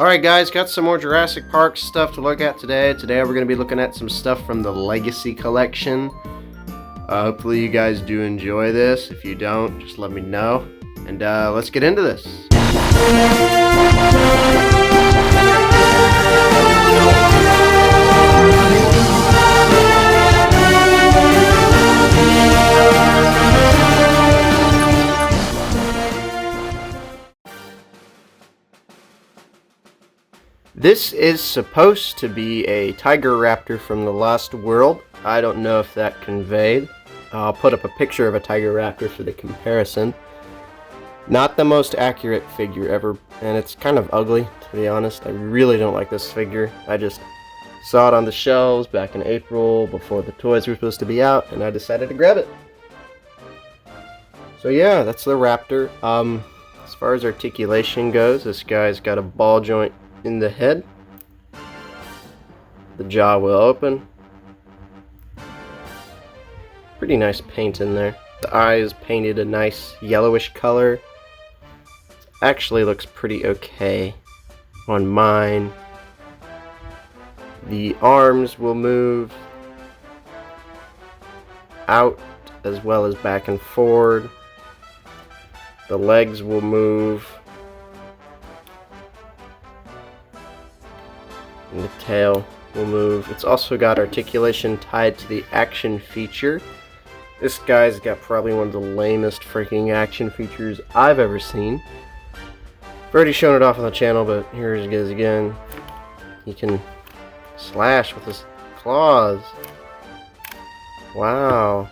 Alright guys, got some more Jurassic Park stuff to look at today. Today we're going to be looking at some stuff from the Legacy collection. Hopefully you guys do enjoy this. If you don't, just let me know. And let's get into this. This is supposed to be a tiger raptor from the Lost World. I don't know if that conveyed. I'll put up a picture of a tiger raptor for the comparison. Not the most accurate figure ever, and it's kind of ugly, to be honest. I really don't like this figure. I just saw it on the shelves back in April before the toys were supposed to be out, and I decided to grab it. So yeah, that's the raptor. As far as articulation goes, this guy's got a ball joint in the head. The jaw will open. Pretty nice paint in there. The eyes painted a nice yellowish color. Actually looks pretty okay on mine. The arms will move out as well as back and forward. The legs will move. And the tail will move. It's also got articulation tied to the action feature. This guy's got probably one of the lamest freaking action features I've ever seen. I've already shown it off on the channel, but here it is again. He can slash with his claws. Wow.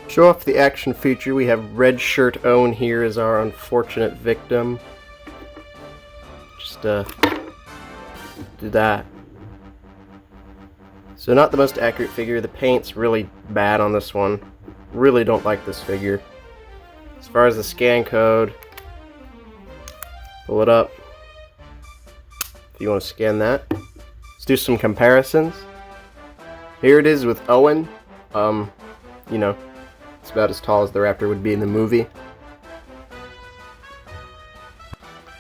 Show off the action feature. We have Red Shirt Owen here as our unfortunate victim. Just do that. So not the most accurate figure. The paint's really bad on this one. Really don't like this figure. As far as the scan code, pull it up if you want to scan that. Let's do some comparisons. Here it is with Owen. You know, it's about as tall as the raptor would be in the movie.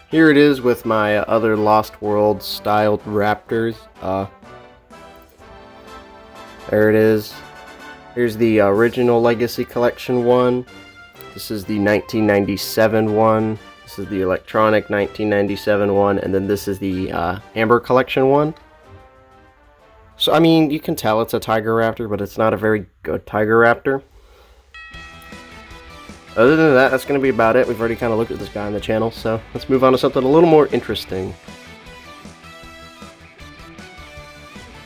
Here it is with my other Lost World styled raptors. There it is. Here's the original Legacy Collection one. This is the 1997 one. This is the electronic 1997 one. And then this is the Amber Collection one. So, I mean, you can tell it's a tiger raptor, but it's not a very good tiger raptor. Other than that, that's going to be about it. We've already kind of looked at this guy on the channel, so let's move on to something a little more interesting.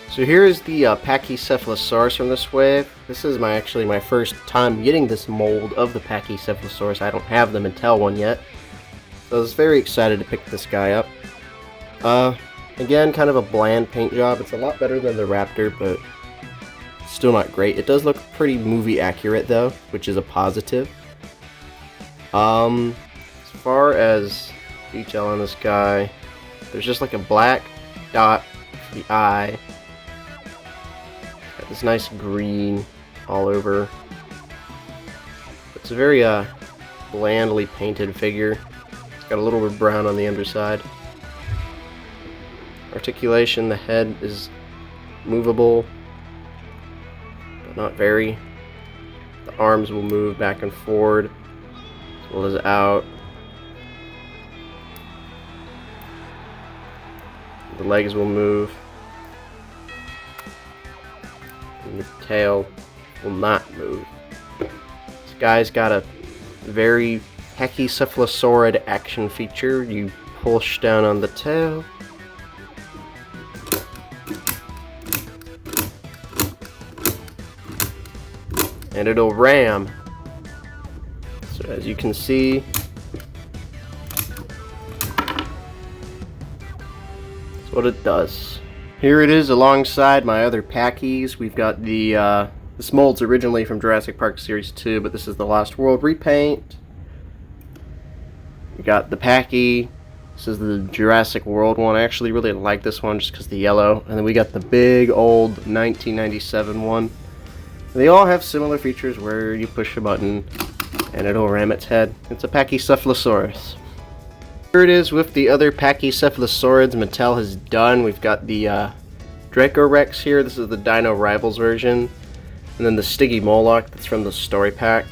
So here is the Pachycephalosaurus from this wave. This is actually my first time getting this mold of the Pachycephalosaurus. I don't have the Mattel one yet, so I was very excited to pick this guy up. Again, kind of a bland paint job. It's a lot better than the raptor, but still not great. It does look pretty movie accurate though, which is a positive. As far as detail on this guy, there's just like a black dot for the eye. Got this nice green all over. It's a very blandly painted figure. It's got a little bit of brown on the underside. Articulation, the head is movable, but not very. The arms will move back and forward. As well as out. The legs will move. And the tail will not move. This guy's got a very Pachycephalosaurid action feature. You push down on the tail. And it'll ram. So as you can see, that's what it does. Here it is alongside my other Pachy's. We've got the this mold's originally from Jurassic Park Series 2, but this is the Lost World repaint. We got the Pachy. This is the Jurassic World one. I actually really like this one just because the yellow. And then we got the big old 1997 one. And they all have similar features where you push a button and it'll ram its head. It's a Pachycephalosaurus. Here it is with the other Pachycephalosaurids Mattel has done. We've got the Dracorex here. This is the Dino Rivals version. And then the Stiggy Moloch, that's from the story pack.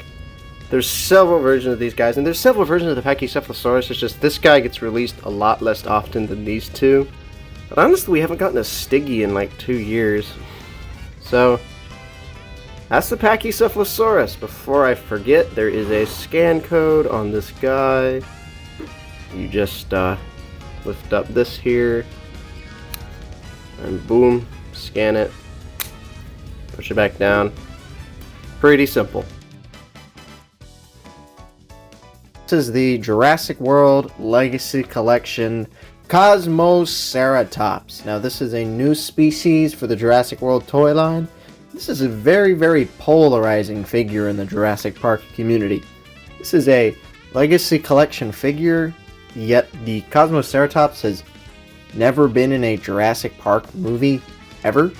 There's several versions of these guys, and there's several versions of the Pachycephalosaurus. It's just this guy gets released a lot less often than these two. But honestly, we haven't gotten a Stiggy in like 2 years. So, that's the Pachycephalosaurus. Before I forget, there is a scan code on this guy. You just lift up this here, and boom, scan it, push it back down. Pretty simple. This is the Jurassic World Legacy Collection Cosmoceratops. Now this is a new species for the Jurassic World toy line. This is a very, very polarizing figure in the Jurassic Park community. This is a Legacy Collection figure, yet the Cosmoceratops has never been in a Jurassic Park movie, ever.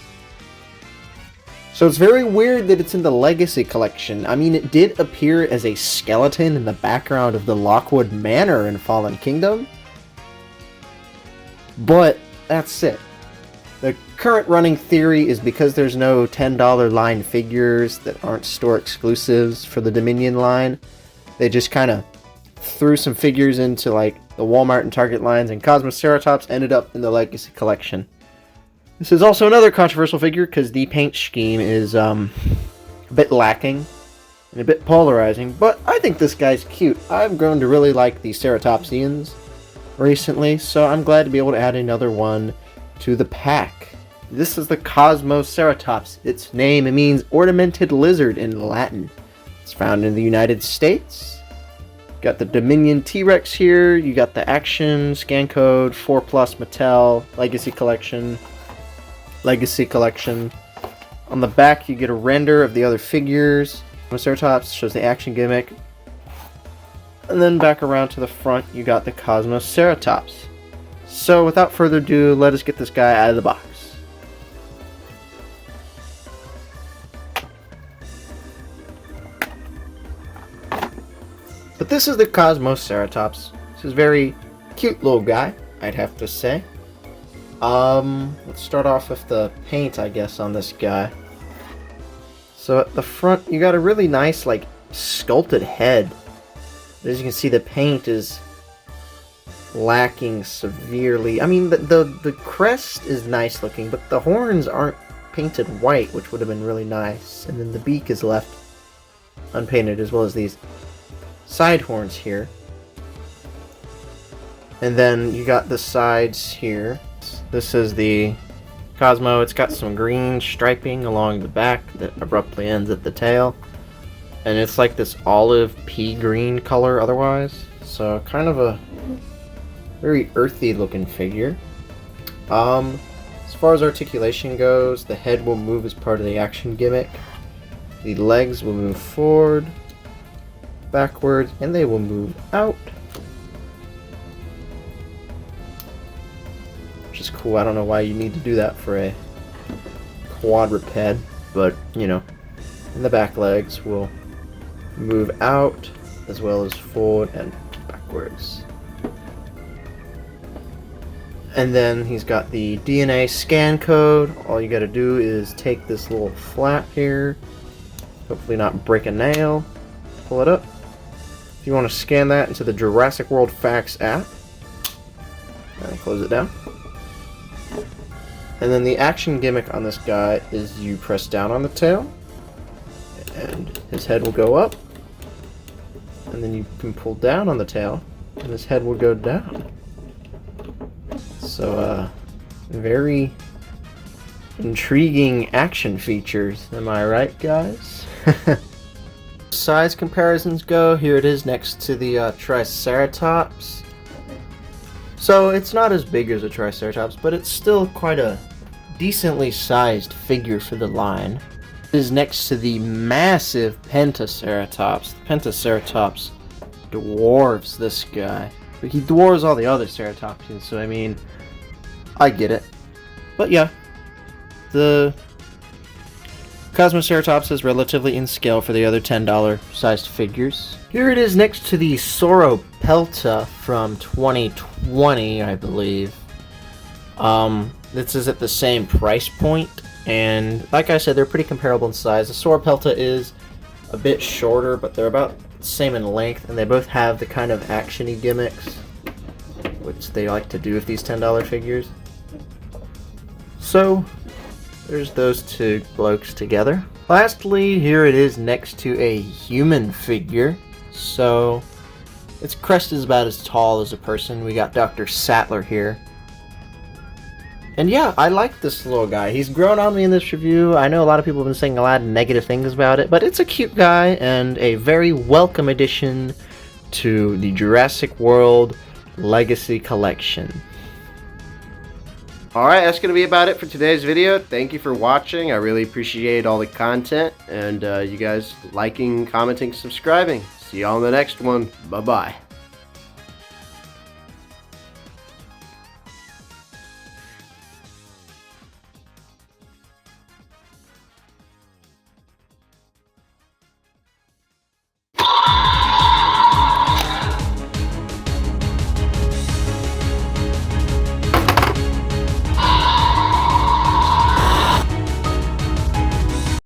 So it's very weird that it's in the Legacy Collection. I mean, it did appear as a skeleton in the background of the Lockwood Manor in Fallen Kingdom. But that's it. The current running theory is because there's no $10 line figures that aren't store exclusives for the Dominion line, they just kind of threw some figures into like the Walmart and Target lines, and Cosmoceratops ended up in the Legacy Collection. This is also another controversial figure because the paint scheme is a bit lacking and a bit polarizing, but I think this guy's cute. I've grown to really like the Ceratopsians recently, so I'm glad to be able to add another one to the pack. This is the Cosmoceratops. Its name, it means ornamented lizard in Latin. It's found in the United States. Got the Dominion T-Rex here. You got the action scan code 4+ Mattel Legacy Collection. Legacy Collection. On the back, you get a render of the other figures. Cosmoceratops shows the action gimmick. And then back around to the front, you got the Cosmoceratops. So without further ado, let us get this guy out of the box. But this is the Cosmoceratops. This is a very cute little guy, I'd have to say. Let's start off with the paint, I guess, on this guy. So at the front, you got a really nice, like, sculpted head. As you can see, the paint is lacking severely. I mean, the crest is nice looking, but the horns aren't painted white, which would have been really nice. And then the beak is left unpainted, as well as these side horns here. And then you got the sides here. This is the Cosmo. It's got some green striping along the back that abruptly ends at the tail. And it's like this olive pea green color otherwise. So kind of a very earthy looking figure. As far as articulation goes, the head will move as part of the action gimmick. The legs will move forward, backwards, and they will move out. Which is cool. I don't know why you need to do that for a quadruped, but you know. And the back legs will move out as well as forward and backwards. And then he's got the DNA scan code. All you gotta do is take this little flap here, hopefully not break a nail, pull it up. If you want to scan that into the Jurassic World Facts app, and close it down. And then the action gimmick on this guy is you press down on the tail, and his head will go up, and then you can pull down on the tail, and his head will go down. So, very intriguing action features, am I right, guys? Size comparisons go, here it is next to the Triceratops. So it's not as big as a Triceratops, but it's still quite a decently sized figure for the line. It is next to the massive Pentaceratops. The Pentaceratops dwarfs this guy. But he dwarfs all the other Ceratopsians, so I mean, I get it. But yeah, the Cosmoceratops is relatively in scale for the other $10 sized figures. Here it is next to the Sauropelta from 2020, I believe. This is at the same price point, and like I said, they're pretty comparable in size. The Sauropelta is a bit shorter, but they're about the same in length, and they both have the kind of action-y gimmicks which they like to do with these $10 figures. So there's those two blokes together. Lastly, here it is next to a human figure. So its crest is about as tall as a person. We got Dr. Sattler here. And yeah, I like this little guy. He's grown on me in this review. I know a lot of people have been saying a lot of negative things about it, but it's a cute guy and a very welcome addition to the Jurassic World Legacy Collection. Alright, that's going to be about it for today's video. Thank you for watching. I really appreciate all the content and you guys liking, commenting, subscribing. See y'all in the next one. Bye-bye.